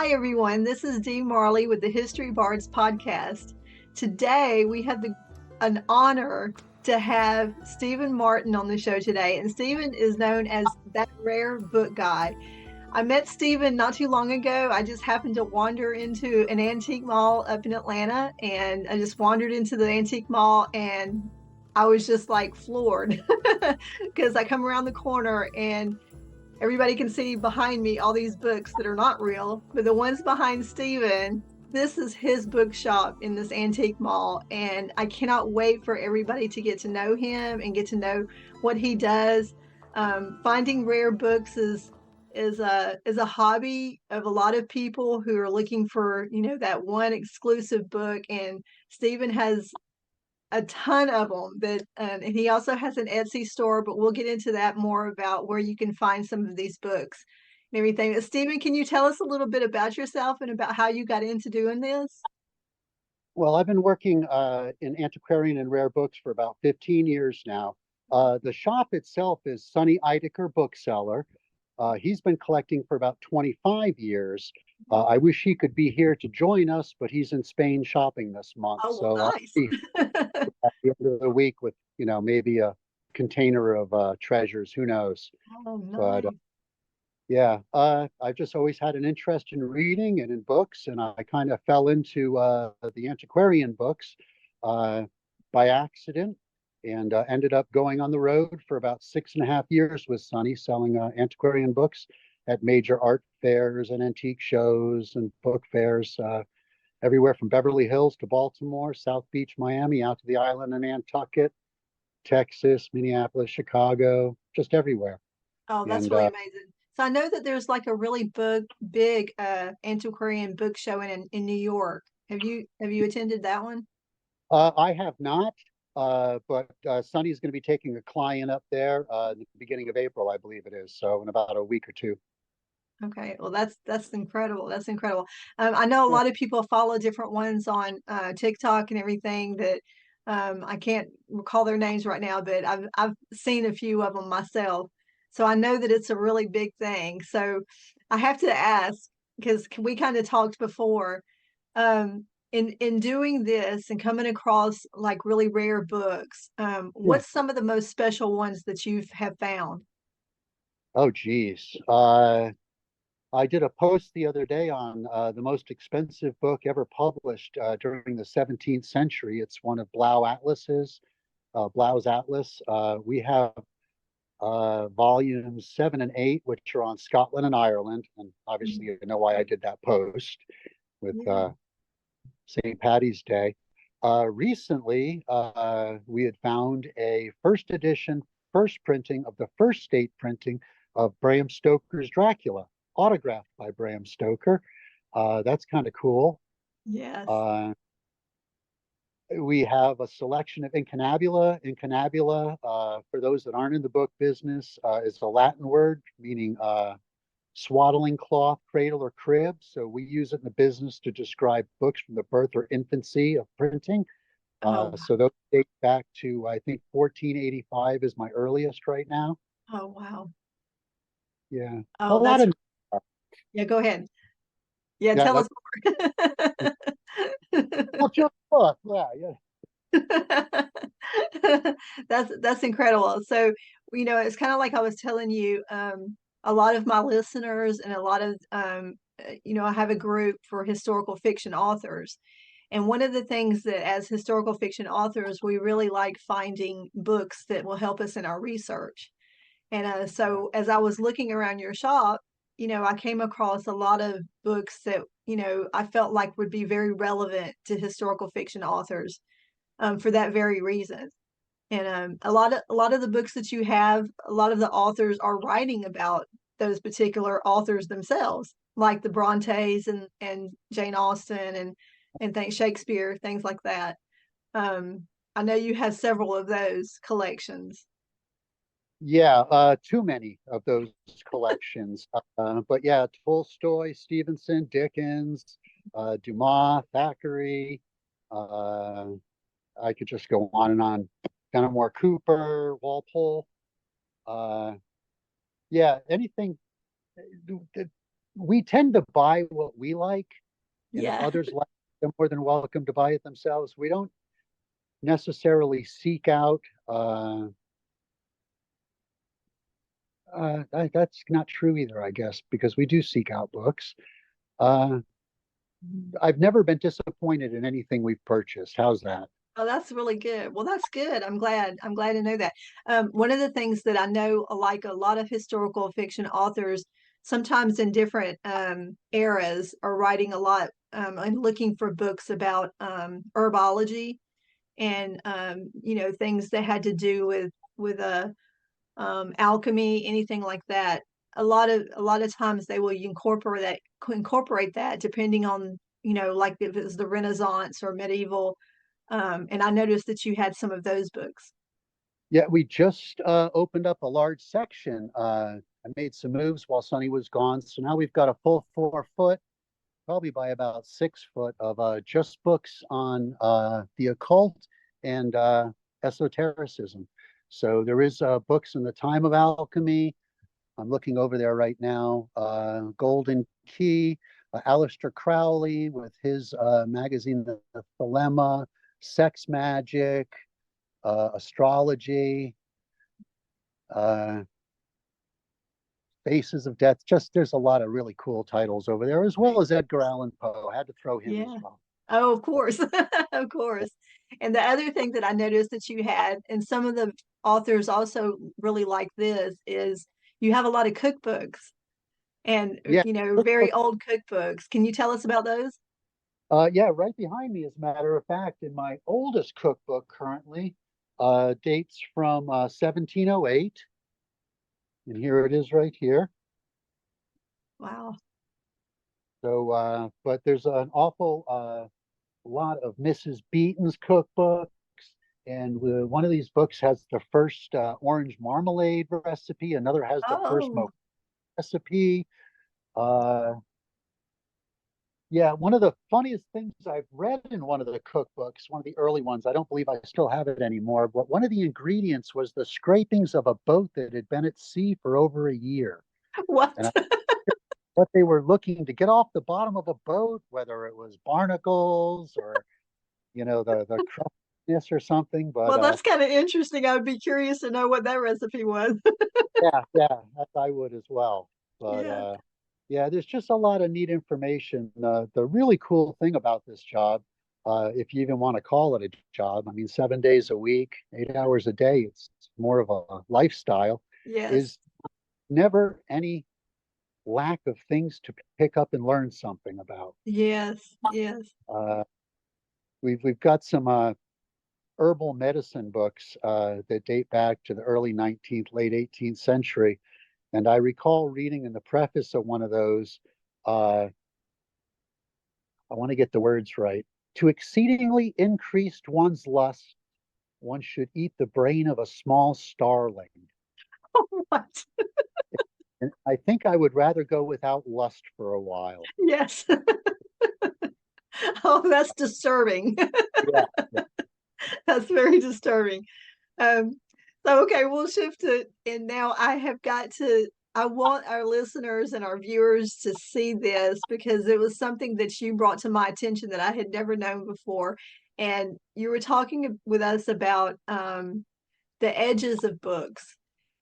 Hi, everyone. This is Dee Marley with the History Bards podcast. Today, we have an honor to have Stephen Martin on the show today. And Stephen is known as that rare book guy. I met Stephen not too long ago. I just happened to wander into an antique mall up in Atlanta, and I just wandered into the antique mall and I was just like floored because I come around the corner and everybody can see behind me all these books that are not real, but the ones behind Steven, this is his bookshop in this antique mall. And I cannot wait for everybody to get to know him and get to know what he does. Finding rare books is a hobby of a lot of people who are looking for, that one exclusive book. And Steven has a ton of them that and he also has an Etsy store, but we'll get into that more about where you can find some of these books and everything. Stephen, can you tell us a little bit about yourself and about how you got into doing this? Well, I've been working in antiquarian and rare books for about 15 years now. The shop itself is Sonny Eidecker Bookseller. He's been collecting for about 25 years. I wish he could be here to join us, but he's in Spain shopping this month. Oh, well, So I'll nice. be at the end of the week with, maybe a container of treasures. Who knows? Oh, But nice. yeah, I've just always had an interest in reading and in books, and I kind of fell into the antiquarian books uh, by accident, and ended up going on the road for about 6.5 years with Sonny, selling antiquarian books at major art fairs and antique shows and book fairs, everywhere from Beverly Hills to Baltimore, South Beach, Miami, out to the island in Nantucket, Texas, Minneapolis, Chicago, just everywhere. Oh, that's And really amazing. So I know that there's like a really big antiquarian book show in New York. Have you attended that one? I have not, but Sonny's going to be taking a client up there at the beginning of April, I believe it is. So in about a week or two. Okay, well that's incredible. That's incredible. I know a Yeah. lot of people follow different ones on TikTok and everything that I can't recall their names right now, but I've seen a few of them myself. So I know that it's a really big thing. So I have to ask because we kind of talked before in doing this and coming across like really rare books. Yeah. What's some of the most special ones that you have found? Oh, geez. I did a post the other day on the most expensive book ever published during the 17th century. It's one of Blau's Atlas. We have volumes 7 and 8, which are on Scotland and Ireland. And obviously, you know why I did that post with Yeah. St. Patty's Day. Recently, we had found a first edition, first printing of the first state printing of Bram Stoker's Dracula, autographed by Bram Stoker. That's kind of cool. Yes. Uh, we have a selection of incunabula. Incunabula, for those that aren't in the book business, is a Latin word meaning swaddling cloth, cradle, or crib. So we use it in the business to describe books from the birth or infancy of printing. Oh, So those date back to, I think, 1485 is my earliest right now. oh, wow. Yeah, a Oh, lot that's of yeah, go ahead. Yeah, yeah. tell That's us more. well, just book. Yeah, yeah. That's incredible. So, it's kind of like I was telling you, a lot of my listeners and a lot of I have a group for historical fiction authors. And one of the things that as historical fiction authors, we really like finding books that will help us in our research. And so as I was looking around your shop, I came across a lot of books that, I felt like would be very relevant to historical fiction authors for that very reason. And a lot of the books that you have, a lot of the authors are writing about those particular authors themselves, like the Brontes and Jane Austen and things Shakespeare, things like that. I know you have several of those collections. Yeah, too many of those collections. But yeah, Tolstoy, Stevenson, Dickens, Dumas, Thackeray. Uh, I could just go on and on. Fenimore Cooper, Walpole. Uh, yeah, anything. we tend to buy what we like, and if Yeah. others like, they're more than welcome to buy it themselves. We don't necessarily seek out. That's not true either, I guess, because we do seek out books. Uh, I've never been disappointed in anything we've purchased. How's that? Oh, that's really good. Well, that's good. I'm glad. I'm glad to know that. One of the things that I know, like a lot of historical fiction authors, sometimes in different eras, are writing a lot and looking for books about herbology and things that had to do with alchemy, anything like that. A lot of times they will incorporate that depending on like if it's the Renaissance or medieval. And I noticed that you had some of those books. Yeah, we just opened up a large section. I made some moves while Sonny was gone, so now we've got a full 4 foot, probably by about 6 foot, of just books on the occult and esotericism. So there is books in the time of alchemy. I'm looking over there right now. Golden Key, Aleister Crowley with his magazine, The Thelema, Sex Magic, Astrology, uh, Faces of Death. Just there's a lot of really cool titles over there, as well as Edgar Allan Poe. I had to throw him as Yeah. well. Oh, of course. Of course. And the other thing that I noticed that you had, and some of the authors also really like this, is you have a lot of cookbooks and, Yeah, very old cookbooks. Can you tell us about those? yeah, right behind me, as a matter of fact, in my oldest cookbook currently, dates from 1708, and here it is right here. Wow. So, but there's an awful lot of Mrs. Beeton's cookbooks, and one of these books has the first orange marmalade recipe. Another has the first Oh, mo recipe. Uh, yeah, one of the funniest things I've read in one of the cookbooks, one of the early ones, I don't believe I still have it anymore, but one of the ingredients was the scrapings of a boat that had been at sea for over a year. And what? I, what they were looking to get off the bottom of a boat, whether it was barnacles or the crustiness or something. But Well, that's kind of interesting. I would be curious to know what that recipe was. yeah, I would as well. But Yeah. yeah, there's just a lot of neat information. The really cool thing about this job, if you even want to call it a job, I mean, 7 days a week, 8 hours a day, it's more of a lifestyle, Yes. is never any lack of things to pick up and learn something about. Yes. Yes. Uh, we've got some herbal medicine books that date back to the early 19th, late 18th century. And I recall reading in the preface of one of those, uh, I want to get the words right. To exceedingly increase one's lust, one should eat the brain of a small starling. What? And I think I would rather go without lust for a while. Yes. Oh, that's disturbing. Yeah, yeah. That's very disturbing. Um, so okay, we'll shift it. And now I want our listeners and our viewers to see this because it was something that you brought to my attention that I had never known before. And you were talking with us about the edges of books.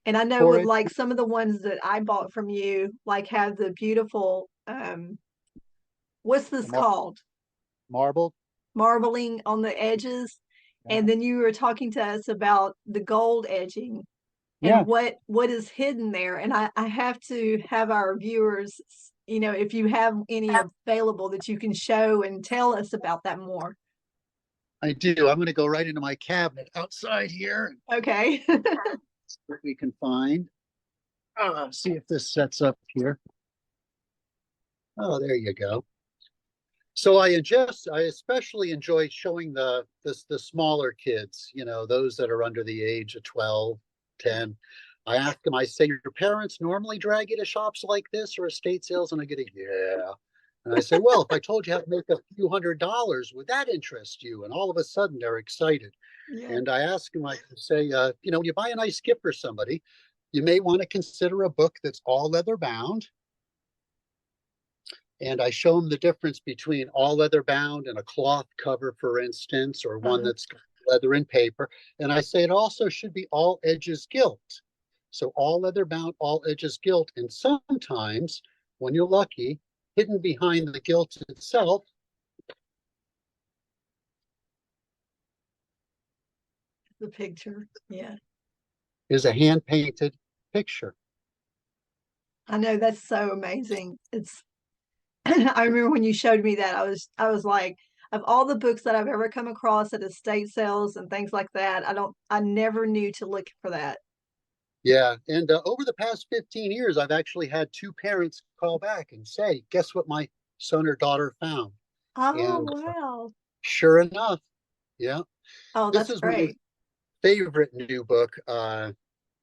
And I know For with it, like some of the ones that I bought from you, like have the beautiful what's the this called? marbled. Marbling on the edges. Yeah. And then you were talking to us about the gold edging and Yeah, what is hidden there. And I have to have our viewers, if you have any available that you can show and tell us about that more. I do. I'm going to go right into my cabinet outside here and Okay. see what we can find. See if this sets up here. Oh, there you go. So I especially enjoy showing the smaller kids, those that are under the age of 12, 10. I ask them, I say, your parents normally drag you to shops like this or estate sales? And I get a yeah. And I say, well, if I told you how to make a few $100s, would that interest you? And all of a sudden they're excited. Yeah. And I ask them, I say, when you buy a nice gift for somebody, you may want to consider a book that's all leather bound, and I show them the difference between all leather bound and a cloth cover, for instance, or one Uh-huh. that's leather and paper. And I say it also should be all edges gilt. So all leather bound, all edges gilt. And sometimes, when you're lucky, hidden behind the gilt itself The picture. Yeah. is a hand painted picture. I know that's so amazing. It's I remember when you showed me that I was like, of all the books that I've ever come across at estate sales and things like that, I never knew to look for that. Yeah. And over the past 15 years, I've actually had two parents call back and say, guess what my son or daughter found? Oh, And wow. sure enough, yeah, Oh, this that's is my great. favorite new book,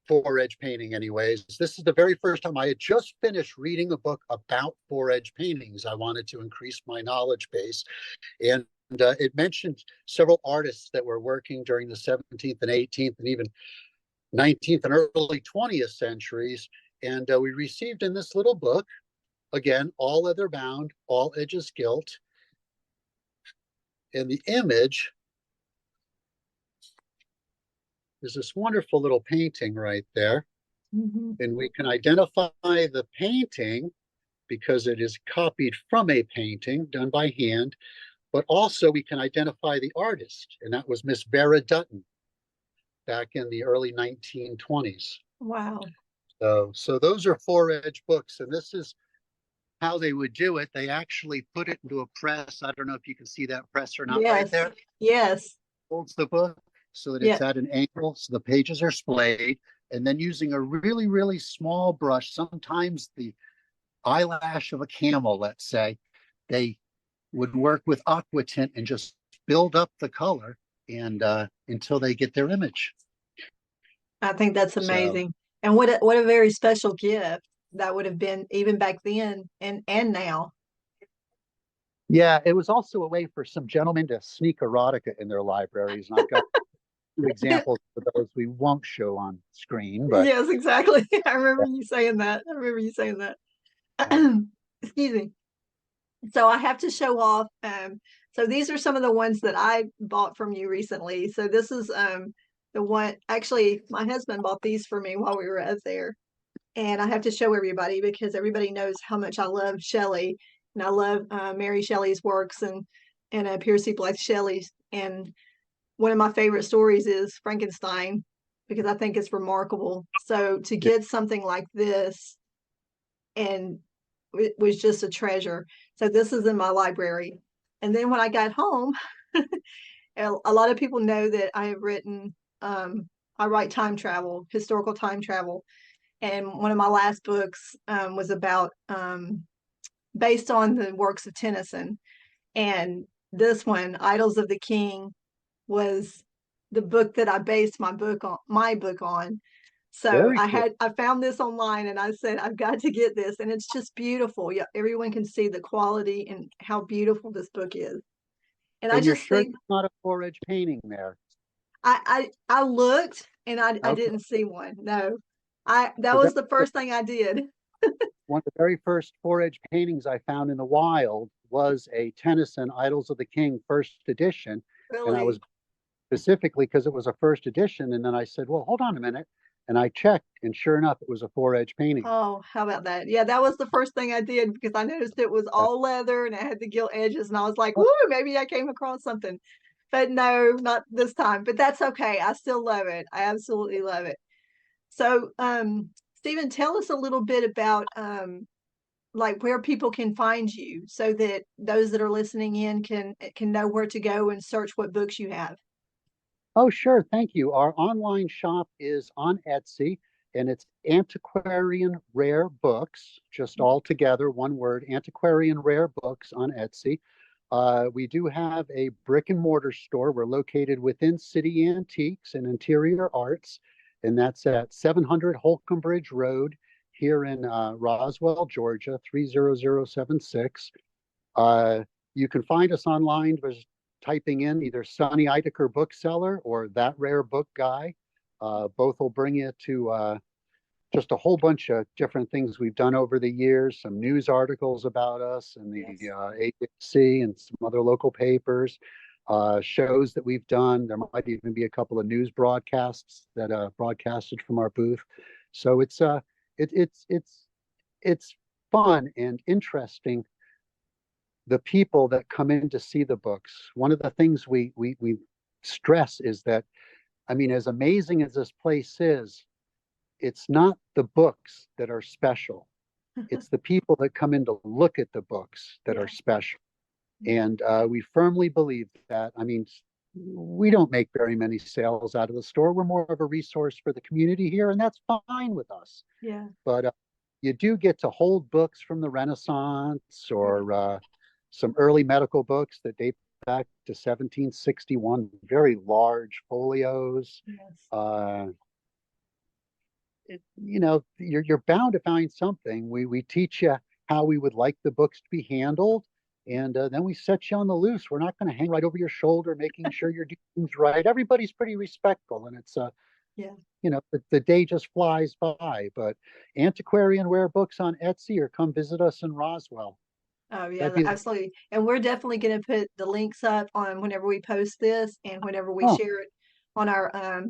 four edge painting, anyways. This is the very first time I had just finished reading a book about four edge paintings. I wanted to increase my knowledge base. And it mentioned several artists that were working during the 17th and 18th and even 19th and early 20th centuries. And we received in this little book, again, all leather bound, all edges gilt. And the image is this wonderful little painting right there. Hmm. And we can identify the painting because it is copied from a painting done by hand, but also we can identify the artist, and that was Miss Vera Dutton back in the early 1920s. Wow. So those are four edge books, and this is how they would do it. They actually put it into a press. I don't know if you can see that press or not right Yes. there. Yes. Holds the book so that Yeah. it's at an angle, so the pages are splayed, and then using a really, really small brush, sometimes the eyelash of a camel, let's say, they would work with aqua tint and just build up the color and until they get their image. I think that's So amazing. And what a very special gift that would have been even back then and now. yeah, it was also a way for some gentlemen to sneak erotica in their libraries, and I've got two examples of those we won't show on screen, but Yes, exactly. I remember you saying that. I remember you saying that. uh, Excuse me. So I have to show off. So these are some of the ones that I bought from you recently. So this is the one. Actually, my husband bought these for me while we were up there, and I have to show everybody because everybody knows how much I love Shelley, and I love Mary Shelley's works and Percy Bysshe Shelley's. And one of my favorite stories is Frankenstein because I think it's remarkable. So to yeah, get something like this and it was just a treasure. So this is in my library. And then when I got home, a lot of people know that I have written, I write time travel, historical time travel. And one of my last books was about, based on the works of Tennyson. And this one, Idols of the King, was the book that I based my book on. So very cool. I found this online and I said, I've got to get this. And it's just beautiful. Yeah, everyone can see the quality and how beautiful this book is. And I And you're just sure think there's not a four edge painting there? I looked and I Okay, didn't see one. No. I that because was that the was first thing I did. one of the very first four edge paintings I found in the wild was a Tennyson Idols of the King first edition, and I was Really. specifically because it was a first edition. And then I said, well, hold on a minute. And I checked, and sure enough, it was a four edge painting. Oh, how about that? Yeah, that was the first thing I did because I noticed it was Uh, all leather and it had the gilt edges, and I was like, oh, "Ooh, maybe I came across something." But no, not this time. But that's okay. I still love it. I absolutely love it. So, Stephen, tell us a little bit about like where people can find you, so that those that are listening in can know where to go and search what books you have. oh, sure. Thank you. Our online shop is on Etsy, and it's Antiquarian Rare Books, just all together, one word, Antiquarian Rare Books on Etsy. We do have a brick and mortar store. We're located within City Antiques and Interior Arts, and that's at 700 Holcomb Bridge Road here in Roswell, Georgia, 30076. Uh, you can find us online by typing in either Sonny Eidecker bookseller or That Rare Book Guy. Both will bring you just a whole bunch of different things we've done over the years, some news articles about us and the Yes. AJC and some other local papers, shows that we've done. There might even be a couple of news broadcasts that broadcasted from our booth. So it's fun and interesting, the people that come in to see the books. One of the things we stress is that, I mean, as amazing as this place is, it's not the books that are special. It's the people that come in to look at the books that are Yeah. special. And we firmly believe that. I mean, we don't make very many sales out of the store. We're more of a resource for the community here, and that's fine with us. Yeah. But you do get to hold books from the Renaissance, or Yeah. some early medical books that date back to 1761, very large folios. Yes. You're bound to find something. We teach you how we would like the books to be handled, and then we set you on the loose. We're not going to hang right over your shoulder, making sure you're doing things right. Everybody's pretty respectful, and it's Yeah. the day just flies by. But antiquarian rare books on Etsy, or come visit us in Roswell. Oh That'd yeah, be absolutely. And we're definitely going to put the links up on whenever we post this and whenever we oh, share it on our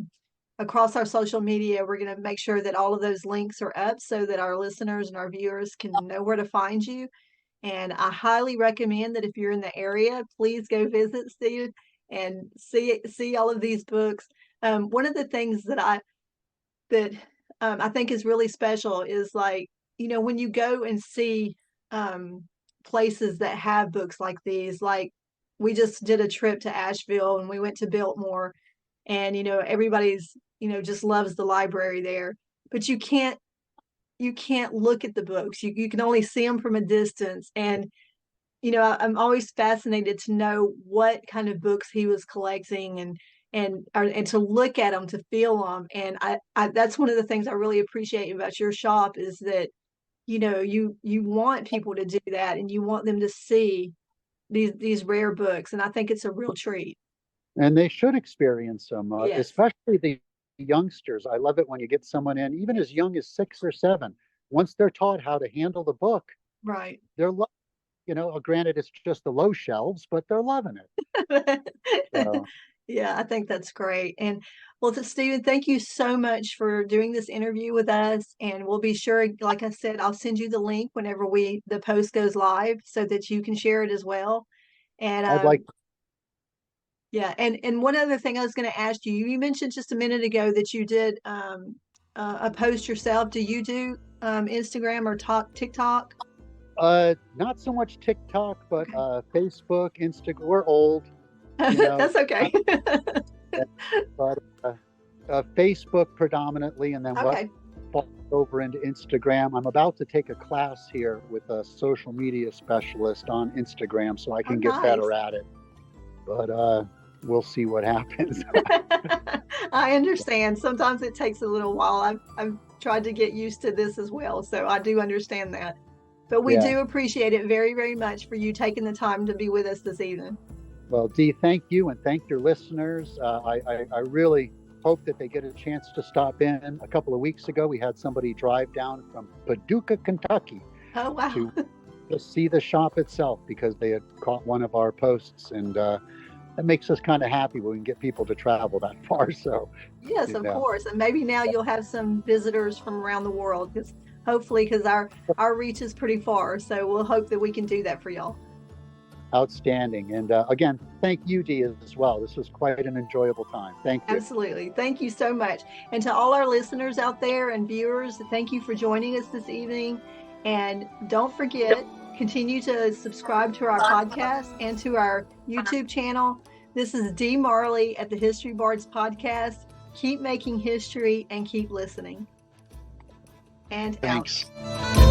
across our social media. We're going to make sure that all of those links are up so that our listeners and our viewers can know where to find you. And I highly recommend that if you're in the area, please go visit Steve and see all of these books. One of the things that I think is really special is, like, when you go and see places that have books like these. Like, we just did a trip to Asheville and we went to Biltmore, and everybody's just loves the library there, but you can't look at the books. You can only see them from a distance. And I'm always fascinated to know what kind of books he was collecting, and to look at them, to feel them. And I that's one of the things I really appreciate about your shop, is that you want people to do that, and you want them to see these rare books, and I think it's a real treat. and they should experience them, Yes. especially the youngsters. I love it when you get someone in, even as young as 6 or 7. Once they're taught how to handle the book, Right. they're granted it's just the low shelves, but they're loving it. So Yeah, I think that's great. And well, Stephen, thank you so much for doing this interview with us. And we'll be sure, like I said, I'll send you the link whenever the post goes live so that you can share it as well. And I'd like, yeah, and one other thing I was going to ask you, you mentioned just a minute ago that you did a post yourself. Do you do Instagram or TikTok? not so much TikTok, but Okay. Facebook, Instagram. We're old, you know, That's okay. but Facebook predominantly, and then what Okay. falls over into Instagram. I'm about to take a class here with a social media specialist on Instagram, so I Oh, can get nice. better at it. But we'll see what happens. I understand. Sometimes it takes a little while. I've tried to get used to this as well, so I do understand that. But we Yeah. do appreciate it very, very much for you taking the time to be with us this evening. Well, Dee, thank you, and thank your listeners. I really hope that they get a chance to stop in. A couple of weeks ago, we had somebody drive down from Paducah, Kentucky, Oh, wow. to see the shop itself because they had caught one of our posts, and that makes us kind of happy when we can get people to travel that far. So, Yes, you of know, course. And maybe now you'll have some visitors from around the world, because hopefully, because our reach is pretty far. So we'll hope that we can do that for y'all. outstanding. And again, thank you, Dee, as well. This was quite an enjoyable time. Thank you. Absolutely. Thank you so much. And to all our listeners out there and viewers, thank you for joining us this evening. And don't forget, continue to subscribe to our podcast and to our YouTube channel. This is Dee Marley at the History Bards podcast. Keep making history and keep listening. And Thanks. out.